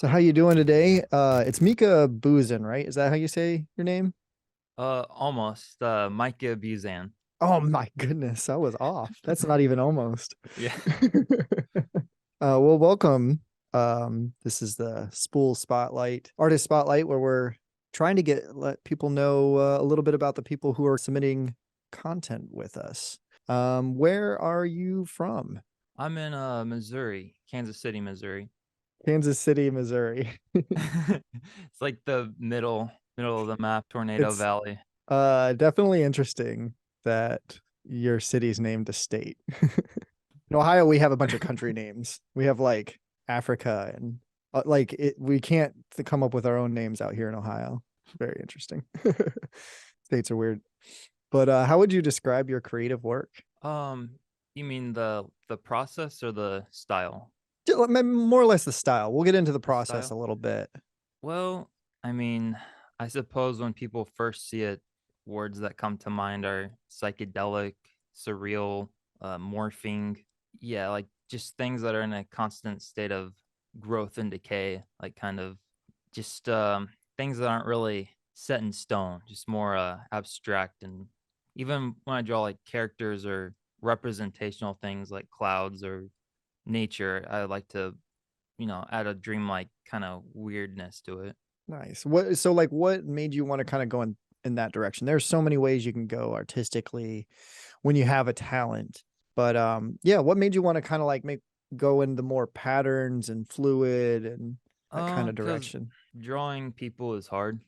So how you doing today? It's Mika Boozin, right? Is that how you say your name? Almost. Micah Buzan. Oh my goodness, I was off. That's not even almost. Yeah. Well, welcome. This is the Spool Spotlight, Artist Spotlight, where we're trying to let people know a little bit about the people who are submitting content with us. Where are you from? I'm in Missouri, Kansas City, Missouri. Kansas City, Missouri. It's like the middle of the map, Tornado It's Valley. definitely interesting that your city's named a state. In Ohio, we have a bunch of country names. We have like Africa and like it. We can't come up with our own names out here in Ohio. Very interesting. States are weird. But how would you describe your creative work? Um, you mean the process or the style? More or less the style. We'll get into the The process a style. little bit. Well, I mean, I suppose when people first see it, words that come to mind are psychedelic, surreal, morphing. Yeah, like just things that are in a constant state of growth and decay, like kind of just things that aren't really set in stone, just more abstract. And even when I draw like characters or representational things like clouds or nature, I like to add a dreamlike kind of weirdness to it. Nice. What made you want to kind of go in that direction? There's so many ways you can go artistically when you have a talent. But yeah, what made you want to kind of like make go into more patterns and fluid and that kind of Because direction? drawing people is hard.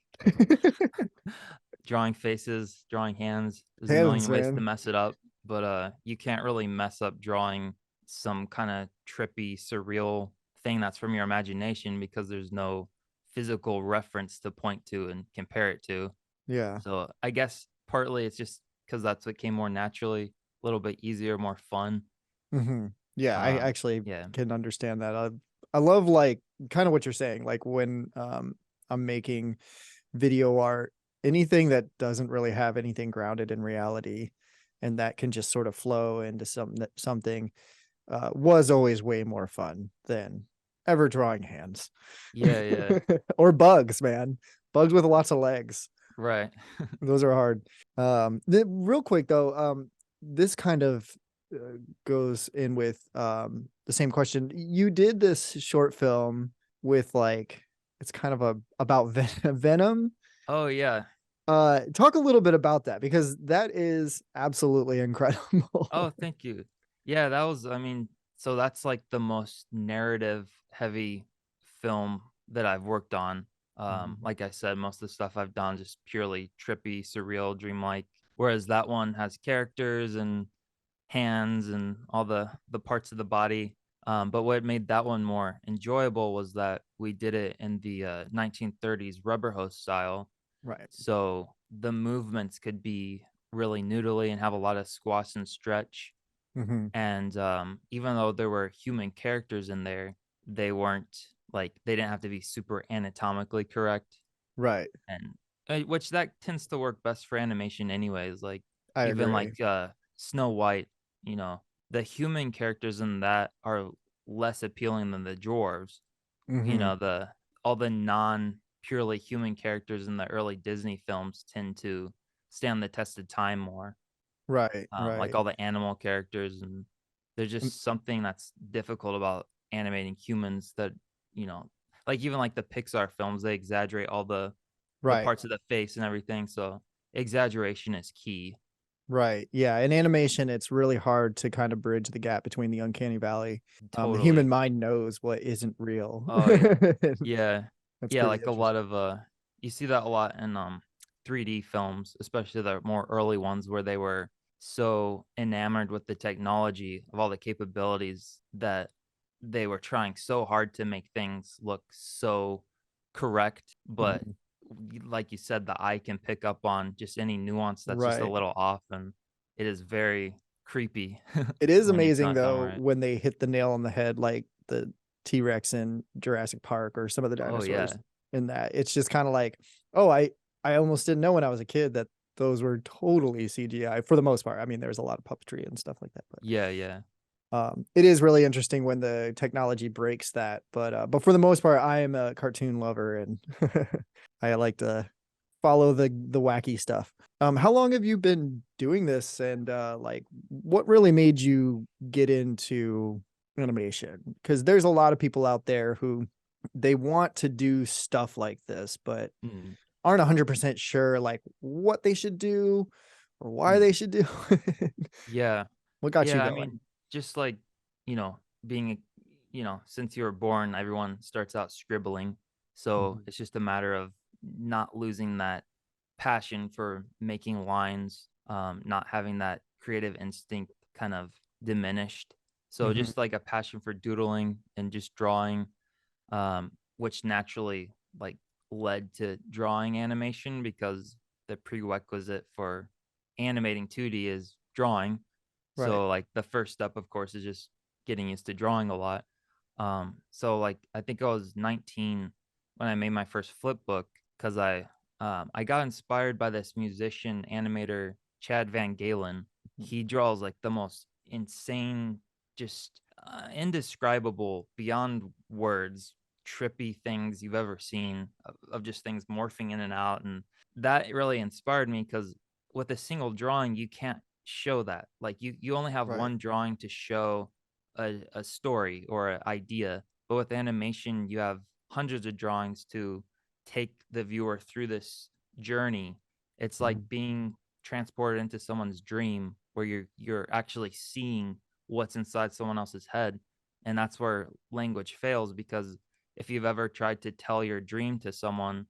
Drawing faces, drawing hands, there's a Hands, million ways to man. mess it up, but you can't really mess up drawing some kind of trippy, surreal thing that's from your imagination because there's no physical reference to point to and compare it to. Yeah. So I guess partly it's just because that's what came more naturally, a little bit easier, more fun. Hmm. Yeah, I actually Yeah. can understand that. I love like kind of what you're saying. Like when I'm making video art, anything that doesn't really have anything grounded in reality and that can just sort of flow into something was always way more fun than ever drawing hands. Yeah, yeah. Or bugs, man. Bugs with lots of legs. Right. Those are hard. Real quick though, this kind of goes in with the same question. You did this short film with like it's kind of a about Venom. Oh yeah. Talk a little bit about that because that is absolutely incredible. Oh, thank you. Yeah, that was, I mean, so that's like the most narrative heavy film that I've worked on. Mhm. Like I said, most of the stuff I've done just purely trippy, surreal, dreamlike. Whereas that one has characters and hands and all the parts of the body. But what made that one more enjoyable was that we did it in the 1930s rubber hose style. Right. So the movements could be really noodly and have a lot of squash and stretch. Hmm. And even though there were human characters in there, they weren't like they didn't have to be super anatomically correct. Right. And which that tends to work best for animation, anyways. Like I even agree. like Snow White, you know, the human characters in that are less appealing than the dwarves. You Hmm. know, the all the non purely human characters in the early Disney films tend to stand the test of time more. Right. Like Right. all the animal characters, and there's Mm. just something that's difficult about animating humans that you know, like even like the Pixar films, they exaggerate all the Right. parts of the face and everything. So exaggeration is key. Right. Yeah. In animation, it's really hard to kind of bridge the gap between the uncanny valley. The human Totally. mind knows what isn't real. Oh yeah. Yeah. That's Yeah, pretty like a lot interesting. of you see that a lot in 3D films, especially the more early ones where they were so enamored with the technology of all the capabilities that they were trying so hard to make things look so correct, but Mhm. like you said, the eye can pick up on just any nuance that's just a Right. little off, and it is very creepy It is when it's amazing not done though right. when they hit the nail on the head, like the T-Rex in Jurassic Park or some of the Oh dinosaurs yeah. in that. It's just kind of like, oh, I almost didn't know when I was a kid that those were totally CGI for the most part. I mean, there's a lot of puppetry and stuff like that, but Yeah, yeah. It is really interesting when the technology breaks that, but for the most part, I am a cartoon lover and I like to follow the wacky stuff. How long have you been doing this, and like, what really made you get into animation? Because there's a lot of people out there who they want to do stuff like this, but Mm, aren't 100% sure like what they should do or why they mm. should do it. Yeah. What got you Yeah, I going? mean, just like, being since you were born, everyone starts out scribbling. So Mhm. it's just a matter of not losing that passion for making lines, not having that creative instinct kind of diminished. So Mhm. just like a passion for doodling and just drawing, which naturally like led to drawing animation because the prerequisite for animating 2D is drawing. Right. So like the first step, of course, is just getting used to drawing a lot. So like I think I was 19 when I made my first flip book because I got inspired by this musician animator Chad Van Galen. He draws like the most insane, just indescribable, beyond words, trippy things you've ever seen of just things morphing in and out, and that really inspired me because with a single drawing you can't show that. Like you only have Right. one drawing to show a story or an idea, but with animation you have hundreds of drawings to take the viewer through this journey. It's like Mhm. being transported into someone's dream where you're actually seeing what's inside someone else's head. And that's where language fails, because if you've ever tried to tell your dream to someone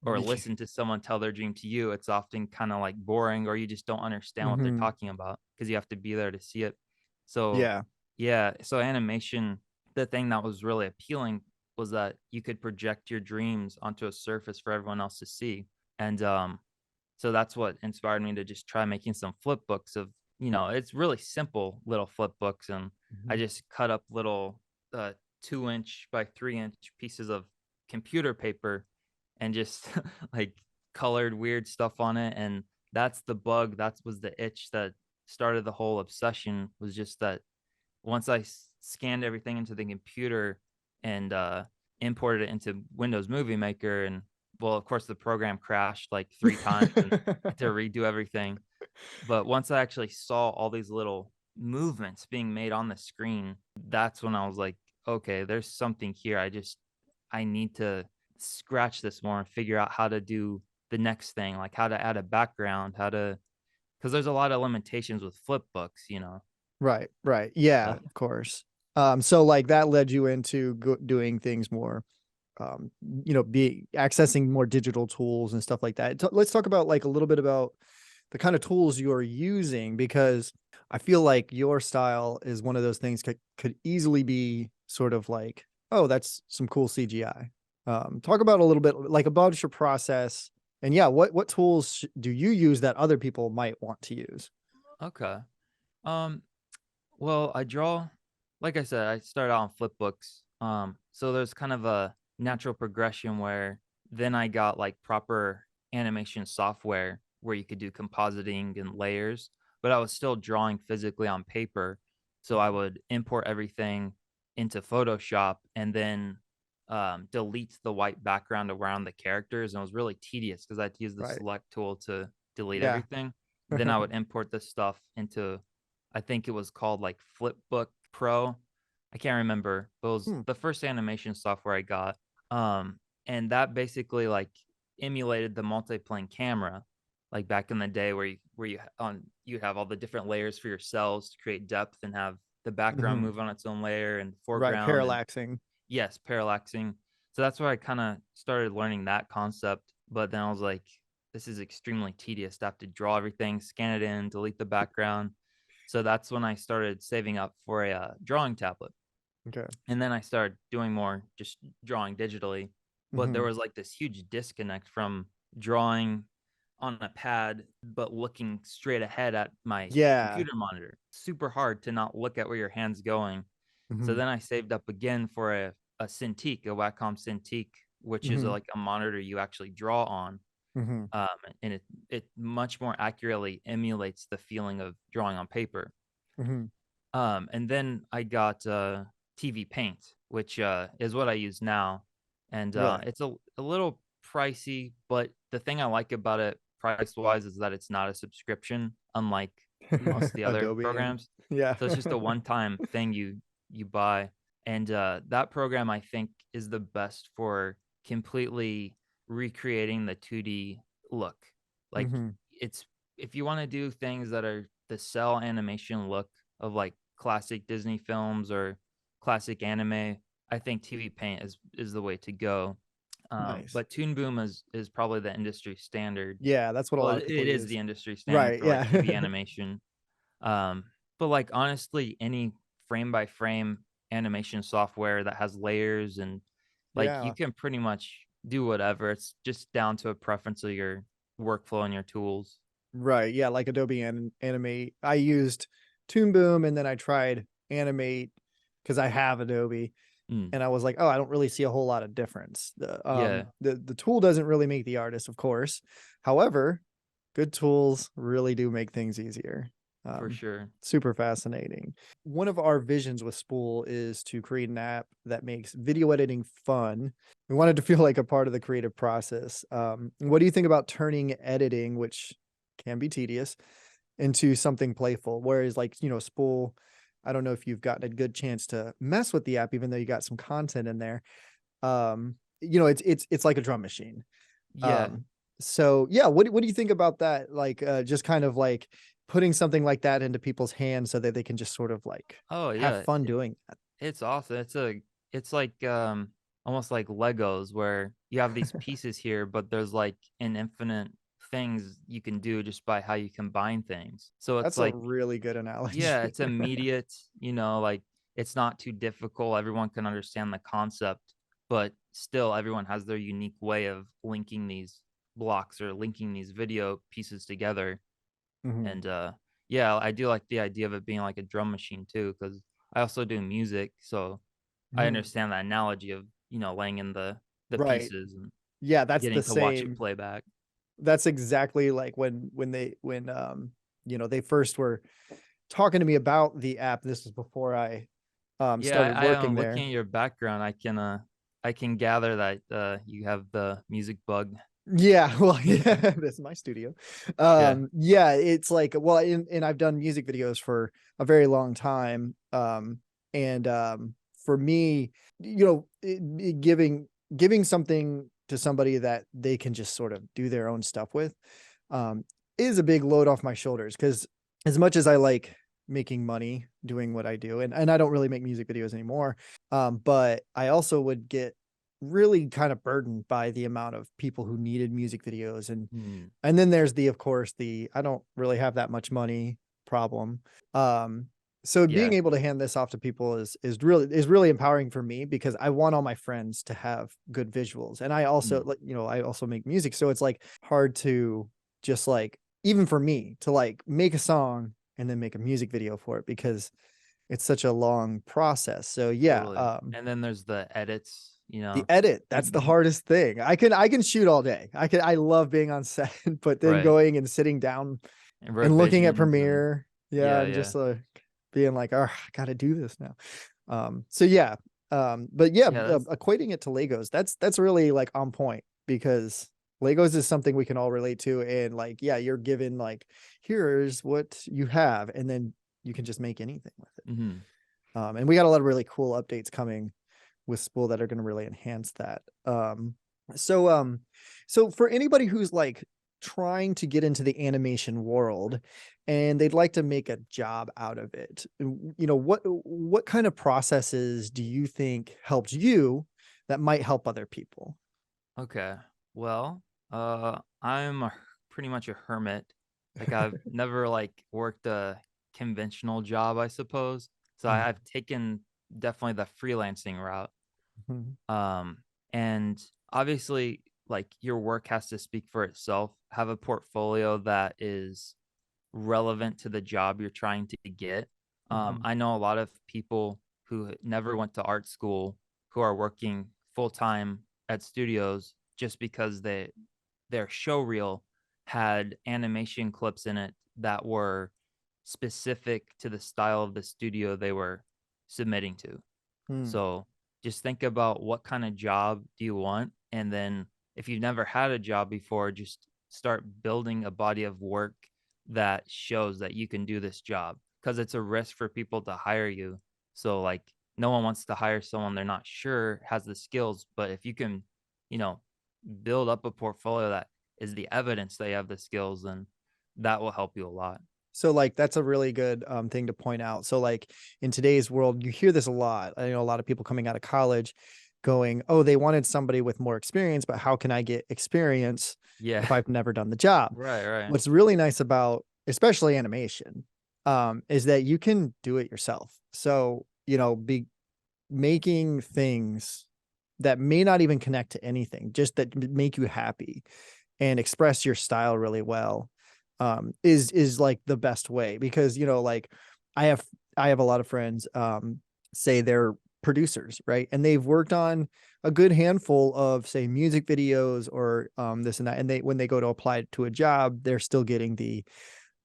or listen to someone tell their dream to you, it's often kind of like boring, or you just don't understand what they're Mhm. talking about because you have to be there to see it. So, Yeah. yeah, so animation, the thing that was really appealing was that you could project your dreams onto a surface for everyone else to see. And so that's what inspired me to just try making some flip books of, it's really simple little flip books. And I Mhm. just cut up little 2 inch by 3 inch pieces of computer paper and just like colored weird stuff on it. And that's the bug. That was the itch that started the whole obsession, was just that once I scanned everything into the computer and imported it into Windows Movie Maker, and well, of course, the program crashed like 3 times and had to redo everything. But once I actually saw all these little movements being made on the screen, that's when I was like, okay, there's something here. I need to scratch this more and figure out how to do the next thing, like how to add a background, because there's a lot of limitations with flip books. Right, right. Yeah, But of course. So like that led you into doing things more, be accessing more digital tools and stuff like that. Let's talk about like a little bit about the kind of tools you're using, because I feel like your style is one of those things could easily be sort of like, oh, that's some cool CGI. Talk about a little bit like about your process, and yeah, what tools do you use that other people might want to use? okay. Um, Well, I draw, like I said, I started out on flip books. So there's kind of a natural progression where then I got like proper animation software where you could do compositing and layers, but I was still drawing physically on paper. So I would import everything into Photoshop and then delete the white background around the characters. And it was really tedious because I had to use the Right. select tool to delete Yeah. everything. Then I would import this stuff into, I think it was called like Flipbook Pro. I can't remember, but it was Hmm. the first animation software I got. And that basically like emulated the multiplane camera, like back in the day where you'd have all the different layers for your cells to create depth and have the background Mhm. move on its own layer and Right, foreground, and parallaxing. yes, parallaxing. So that's where I kind of started learning that concept. But then I was like, this is extremely tedious to have to draw everything, scan it in, delete the background. So that's when I started saving up for a drawing tablet. Okay. And then I started doing more just drawing digitally. But there Mhm. was like this huge disconnect from drawing on a pad, but looking straight ahead at my Yeah. computer monitor. Super hard to not look at where your hand's going. So Mhm. then I saved up again for a Cintiq, a Wacom Cintiq, which is Mhm. like a monitor you actually draw on. Mhm. Um, and it much more accurately emulates the feeling of drawing on paper. Mhm. And then I got TV Paint, which is what I use now, and Really? it's a little pricey, but the thing I like about it price wise is that it's not a subscription, unlike most of the other Adobe and programs. yeah. So it's just a one time thing you buy, and that program I think is the best for completely recreating the 2D look. Like Hmm. it's if you want to do things that are the cell animation look of like classic Disney films or classic anime, I think TV Paint is the way to go. Nice. But Toon Boom is probably the industry standard. Yeah, that's what a Well, lot of people it is use. the industry standard Right. for like Yeah. TV animation. Um, but like honestly, any frame by frame animation software that has layers and like you Yeah. can pretty much do whatever. It's just down to a preference of your workflow and your tools. Right. Yeah, like Adobe Animate. I used Toon Boom and then I tried Animate because I have Adobe Mm, and I was like, oh, I don't really see a whole lot of difference. yeah, The tool doesn't really make the artist, of course. However, good tools really do make things easier. for Um, sure. Super fascinating. One of our visions with Spool is to create an app that makes video editing fun. We wanted to feel like a part of the creative process. What do you think about turning editing, which can be tedious, into something playful? Whereas, like, Spool, I don't know if you've gotten a good chance to mess with the app, even though you got some content in there. It's like a drum machine. Yeah. Um, so yeah, what do you think about that? Like, just kind of like putting something like that into people's hands so that they can just sort of like Oh have yeah. fun doing that. It's awesome. It's like almost like Legos where you have these pieces here, but there's like an infinite things you can do just by how you combine things. So it's That's a like, really good yeah, analogy. it's immediate, like it's not too difficult. Everyone can understand the concept, but still everyone has their unique way of linking these blocks or linking these video pieces together. Mhm. And yeah, I do like the idea of it being like a drum machine too, because I also do music, so I Mhm. understand that analogy of laying in the Right. pieces and Yeah, that's the getting to watch it same. play back. That's exactly like when they first were talking to me about the app. This was before I Yeah, started I working am there. looking at your background. I can gather that you have the music bug. Yeah, well, yeah, this is my studio. Yeah. Yeah, it's like, well, and I've done music videos for a very long time. And for me, giving something to somebody that they can just sort of do their own stuff with, um, is a big load off my shoulders. Because as much as I like making money doing what I do, and I don't really make music videos anymore, but I also would get really kind of burdened by the amount of people who needed music videos, Hmm. and then there's of course, the I don't really have that much money problem. um so being Yeah. able to hand this off to people is really empowering for me, because I want all my friends to have good visuals, and I also, Hmm. like, I also make music, so it's like hard to just like, even for me to like make a song and then make a music video for it, because it's such a long process. So yeah, Totally. And then there's the edits, the edit, that's the hardest thing. I can shoot all day. I love being on set, but then right. going and sitting down And and looking at revisions and Premiere, yeah, yeah, and yeah. just being like, oh, I gotta do this now. So yeah, but yeah, Yeah, that's equating it to Legos, that's really like on point, because Legos is something we can all relate to, and like, yeah, you're given like, here's what you have, and then you can just make anything with it. mhm. And we got a lot of really cool updates coming with Spool that are going to really enhance that. So so for anybody who's like trying to get into the animation world and they'd like to make a job out of it, what kind of processes do you think helped you that might help other people? Okay. Well, I'm pretty much a hermit. Like I've never like worked a conventional job, I suppose. So I've taken definitely the freelancing route. Mhm. Um, and obviously, like your work has to speak for itself. Have a portfolio that is relevant to the job you're trying to get. Mhm. I know a lot of people who never went to art school who are working full time at studios just because their show reel had animation clips in it that were specific to the style of the studio they were submitting to. Hmm. So just think about what kind of job do you want, and then if you've never had a job before, just start building a body of work that shows that you can do this job, because it's a risk for people to hire you. So like no one wants to hire someone they're not sure has the skills, but if you can, you know, build up a portfolio that is the evidence they have the skills, then that will help you a lot. So like that's a really good thing to point out. So like in today's world, you hear this a lot. I know a lot of people coming out of college going, "Oh, they wanted somebody with more experience, but how can I get experience Yeah. if I've never done the job?" Right, right. What's really nice about especially animation is that you can do it yourself. So, be making things that may not even connect to anything, just that make you happy and express your style really well, is like the best way because like I have I have a lot of friends say they're producers, right? And they've worked on a good handful of say music videos or this and that, and they when they go to apply to a job, they're still getting the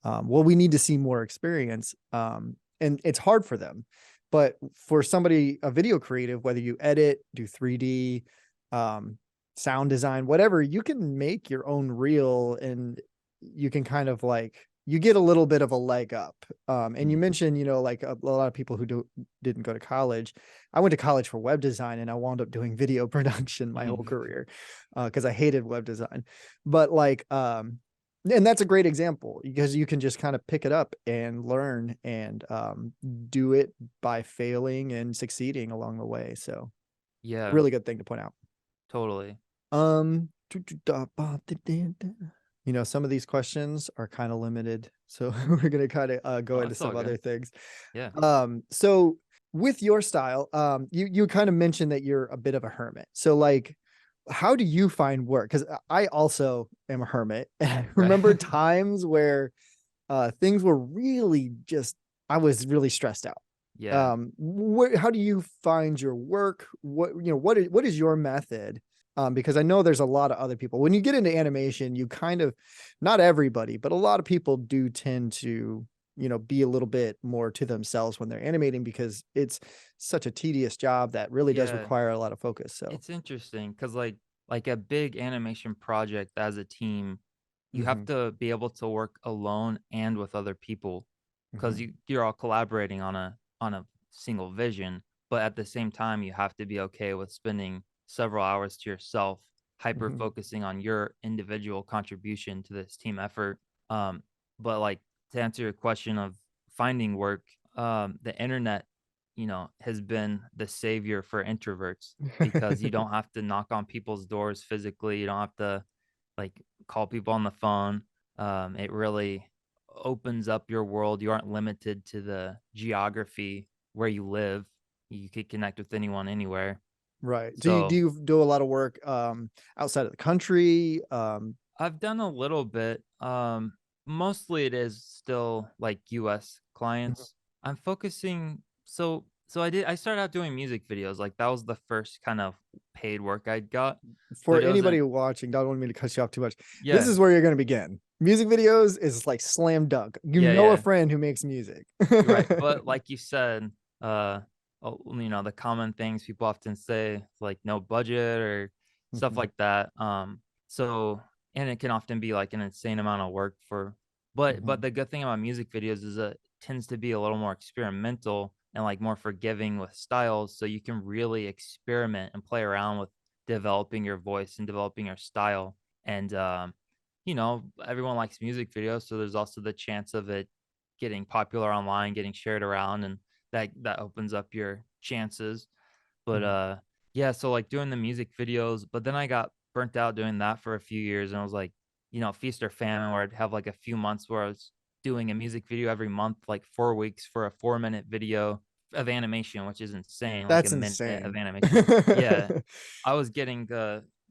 well, we need to see more experience. And it's hard for them. But for somebody, a video creative, whether you edit, do 3D, um, sound design, whatever, you can make your own reel and you can kind of like, you get a little bit of a leg up. And you Mm. mentioned, like a lot of people who didn't go to college. I went to college for web design and I wound up doing video production my whole career because I hated web design. But like, and that's a great example because you can just kind of pick it up and learn and do it by failing and succeeding along the way. So Yeah, really good thing to point out. totally. Um, some of these questions are kind of limited, so we're gonna kind of go Oh, into that's all some other good. things. Yeah. So with your style, you kind of mentioned that you're a bit of a hermit. So like, how do you find work? Because I also am a hermit, and I Right. remember times where things were really just I was really stressed out. Yeah. How do you find your work? What is your method? Because I know there's a lot of other people. When you get into animation, you kind of, not everybody, but a lot of people do tend to, be a little bit more to themselves when they're animating because it's such a tedious job that really does Yeah. require a lot of focus. So, It's interesting because like a big animation project as a team, you have mhm, to be able to work alone and with other people because mhm, you're all collaborating on a single vision, but at the same time you have to be okay with spending several hours to yourself, hyper mhm. focusing on your individual contribution to this team effort. Um, but like to answer your question of finding work, the internet, has been the savior for introverts because you don't have to knock on people's doors physically. You don't have to like call people on the phone. It really opens up your world. You aren't limited to the geography where you live. You could connect with anyone anywhere. Right. Do you do So you do a lot of work outside of the country? I've done a little bit. Mostly it is still like US clients. I'm focusing so I started out doing music videos. Like that was the first kind of paid work I got, For but it anybody wasn't. watching, don't want me to cut you off too much. This Yeah. is where you're going to begin. Music videos is like slam dunk. You Yeah, know a yeah. friend who makes music. You're right. But like you said, the common things people often say, like no budget or stuff Mhm, like that. So and it can often be like an insane amount of work for but mhm, the good thing about music videos is it tends to be a little more experimental and like more forgiving with styles. So you can really experiment and play around with developing your voice and developing your style. And everyone likes music videos, so there's also the chance of it getting popular online, getting shared around, and that opens up your chances. But mhm. yeah, so like doing the music videos, but then I got burnt out doing that for a few years, and I was like, feast or famine, where I'd have like a few months where I was doing a music video every month, like 4 weeks for a 4-minute video of animation, which is insane, like a That's minute of insane. animation. Yeah, I was getting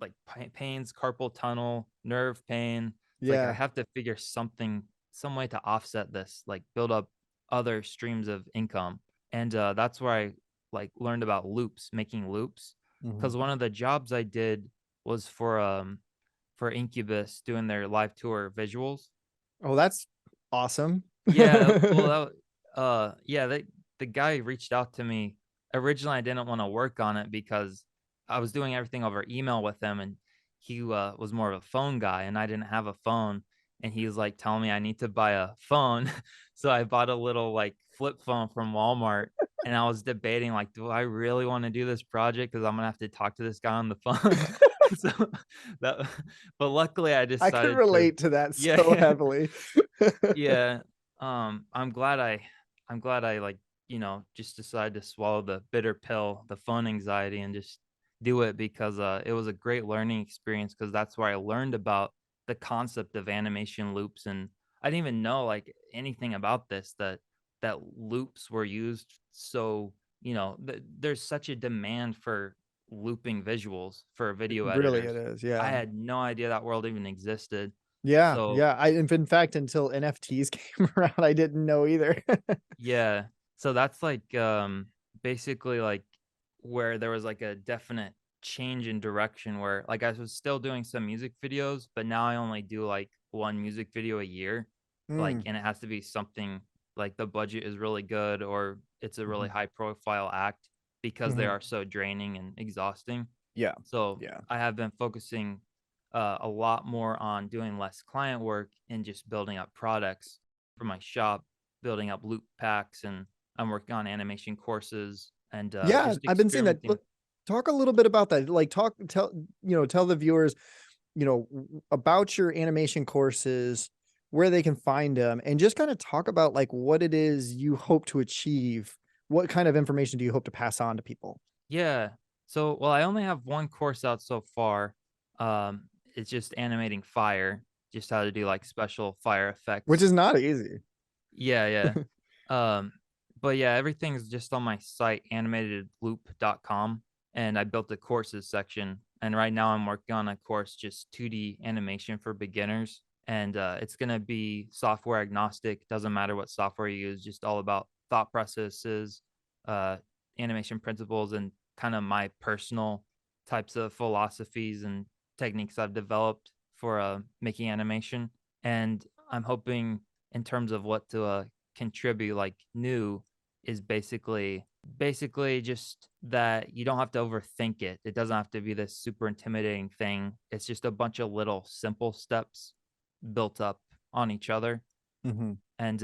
like pains, carpal tunnel, nerve pain. It's like I Yeah. have to figure some way to offset this, like build up other streams of income. And that's where I like learned about loops, making loops. Mhm. Because one of the jobs I did was for Incubus doing their live tour visuals. Oh, that's awesome. Yeah, well, yeah, the guy reached out to me. Originally, I didn't want to work on it because I was doing everything over email with him, and he was more of a phone guy, and I didn't have a phone. And he was like telling me I need to buy a phone, so I bought a little like flip phone from Walmart. And I was debating like, do I really want to do this project? Because I'm gonna have to talk to this guy on the phone. So that, but luckily I I can decided to, relate to that so yeah, heavily. yeah. I'm glad I like, just decided to swallow the bitter pill, the phone anxiety, and just do it because it was a great learning experience because that's where I learned about the concept of animation loops. And I didn't even know like anything about this, that loops were used. So, there's such a demand for looping visuals for video Really, it editors. is. I Yeah. had no idea that world even existed. Yeah. So Yeah. In fact, until NFTs came around, I didn't know either. yeah. So that's like basically like where there was like a definite change in direction where like I was still doing some music videos, but now I only do like one music video a year. Like Mm, and it has to be something like the budget is really good or it's a really mhm, high profile act because they mhm. are so draining and exhausting. Yeah. So Yeah. I have been focusing a lot more on doing less client work and just building up products for my shop, building up loop packs, and I'm working on animation courses and Yeah. just I've been seeing that. experimenting. Talk a little bit about that. Like, tell the viewers, about your animation courses, where they can find them, and just kind of talk about like what it is you hope to achieve. What kind of information do you hope to pass on to people? Yeah. So, well, I only have one course out so far. It's just animating fire, just how to do like special fire Which effects. is not easy. Yeah, yeah. Um, but yeah, everything's just on my site, animatedloop.com, and I built a courses section. And right now I'm working on a course just 2D animation for beginners. And it's gonna be software agnostic, doesn't matter what software you use, just all about thought processes, uh, animation principles, and kind of my personal types of philosophies and techniques I've developed for making animation. And I'm hoping in terms of what to contribute like new is basically just that you don't have to overthink it. It doesn't have to be this super intimidating thing. It's just a bunch of little simple steps built up on each other. Mhm. And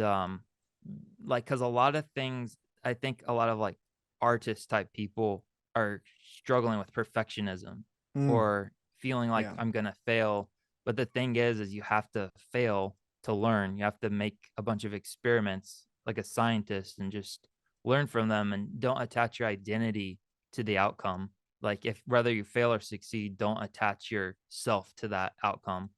like cuz a lot of things I think a lot of like artist type people are struggling with perfectionism Mm, or feeling like yeah. I'm going to fail. But the thing is you have to fail to learn. You have to make a bunch of experiments like a scientist and just learn from them and don't attach your identity to the outcome. Like if whether you fail or succeed, don't attach yourself to that outcome.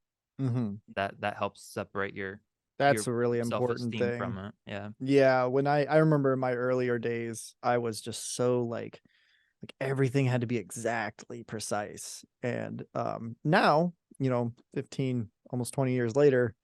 Mhm. That helps separate your That's a really important self-esteem thing. from it. Yeah. Yeah, when I remember in my earlier days, I was just so like everything had to be exactly precise. And now, 15 almost 20 years later,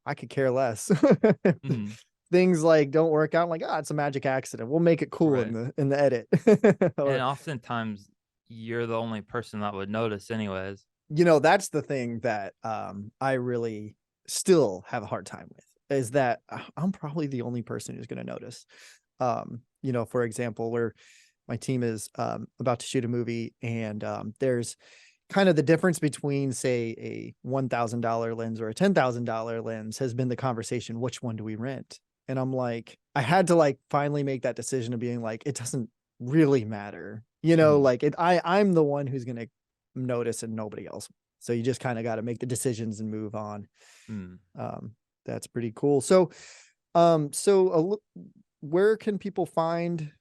I could care less. Mhm. Things like don't work out, I'm like, it's a magic accident. We'll make it cool in Right. the edit. And Or oftentimes you're the only person that would notice anyways. that's the thing that I really still have a hard time with is that I'm probably the only person who's going to notice. For example, where my team is about to shoot a movie, and there's kind of the difference between, say, a $1,000 lens or a $10,000 lens has been the conversation. Which one do we rent? And I'm like, I had to like finally make that decision of being like, it doesn't really matter, Mhm. like I'm the one who's gonna notice and nobody else. So you just kind of got to make the decisions and move on. Mm. Um, that's pretty cool. Where can people find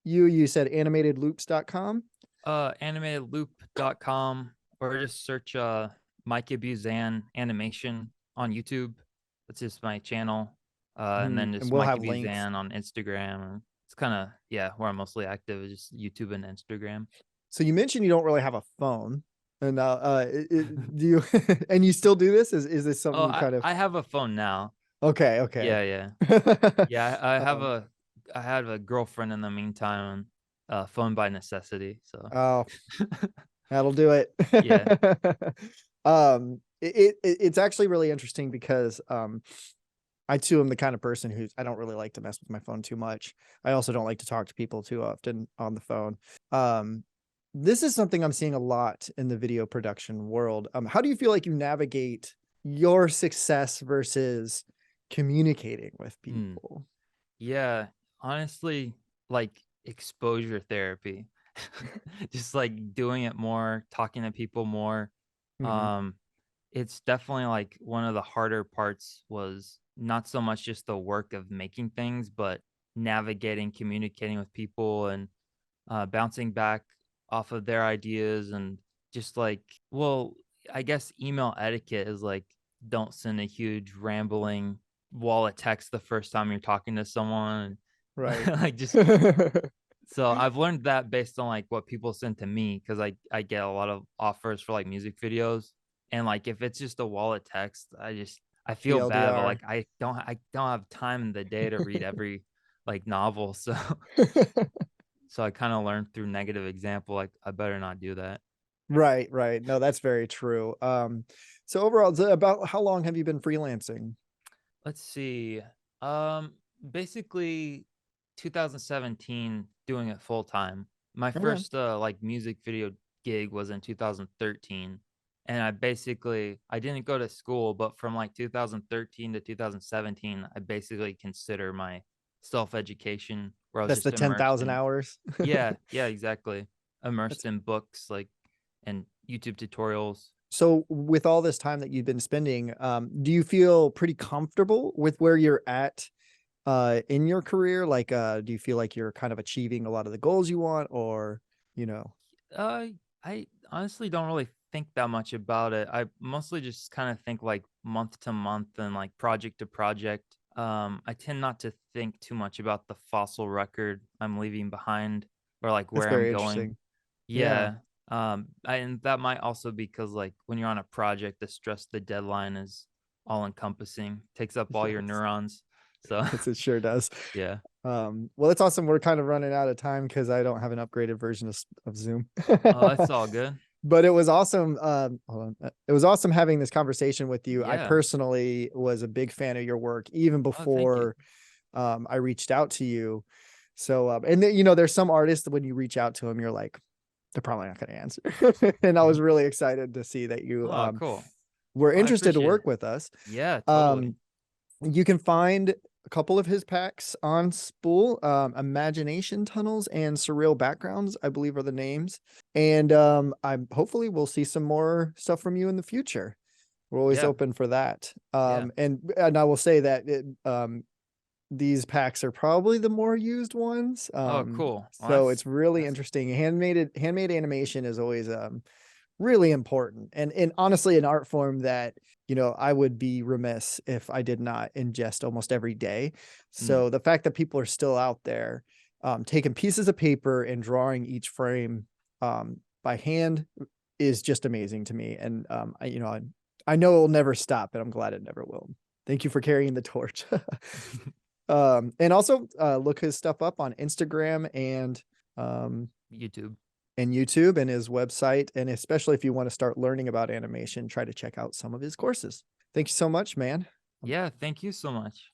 you? You said animatedloops.com. Animatedloop.com or just search Mike Abuzan animation on YouTube. That's just my channel. And then And just we'll Mike have links. Abuzan on Instagram. It's kind of yeah, where I'm mostly active is just YouTube and Instagram. So you mentioned you don't really have a phone, and do you? And you still do this? Is this something Oh, you kind of? I have a phone now. Okay, okay. Yeah, yeah. Yeah, um, I have a girlfriend in the meantime, phone by necessity. So oh, that'll do it. yeah. It's actually really interesting because I too am the kind of person who's I don't really like to mess with my phone too much. I also don't like to talk to people too often on the phone. Um, this is something I'm seeing a lot in the video production world. How do you feel like you navigate your success versus communicating with Mm. people? Yeah, honestly, like exposure therapy. Just like doing it more, talking to people more. Mhm. Um, it's definitely like one of the harder parts was not so much just the work of making things, but navigating, communicating with people and bouncing back off of their ideas and just like, well, I guess email etiquette is like don't send a huge rambling wall of text the first time you're talking to someone. Right. Like just so I've learned that based on like what people send to me because I get a lot of offers for like music videos and like if it's just a wall of text, I feel bad, but TLDR. like I don't have time in the day to read every like novel, so so I kind of learned through negative example, like I better not do that. Right, right. No, that's very true. So overall, about how long have you been freelancing? Let's see. Um, basically 2017 doing it full time. My Okay. first like music video gig was in 2013. And I didn't go to school, but from like 2013 to 2017, I basically consider my self-education where I was That's the just immersed 10,000 in hours. yeah, yeah, exactly. That's Immersed in books like and YouTube tutorials. so with all this time that you've been spending, do you feel pretty comfortable with where you're at in your career? Like do you feel like you're kind of achieving a lot of the goals you want or, you know, Uh, I honestly don't really think that much about it. I mostly just kind of think like month to month and like project to project. I tend not to think too much about the fossil record I'm leaving behind or like that's where I'm very going. interesting. Yeah. Yeah. And that might also be because like when you're on a project, the stress, the deadline is all encompassing, takes up all your Yes. neurons. So Yes, it sure does. yeah. Well, it's awesome. We're kind of running out of time because I don't have an upgraded version of Zoom. Oh, it's all good. But it was awesome. Hold on. It was awesome having this conversation with you. I Yeah. personally was a big fan of your work even Oh, thank you. before I reached out to you. So, and then, you know, there's some artists when you reach out to them, you're like, they're probably not going to answer. And I was really excited to see that you Oh, cool. were I interested to appreciate it. work with us. Yeah, totally. Um, you can find a couple of his packs on Spool. Imagination Tunnels and Surreal Backgrounds, I believe, are the names. And I'm hopefully we'll see some more stuff from you in the future. We're always Yeah, open for that. yeah. And I will say that these packs are probably the more used ones. Oh, cool. Well, So it's really that's interesting. Handmade animation is always really important and honestly an art form that I would be remiss if I did not ingest almost every day. mm, So the fact that people are still out there taking pieces of paper and drawing each frame by hand is just amazing to me. And I know it'll never stop, and I'm glad it never will. Thank you for carrying the torch. And also look his stuff up on Instagram um, YouTube. and YouTube and his website. And especially if you want to start learning about animation, try to check out some of his courses. Thank you so much, man. Yeah, thank you so much.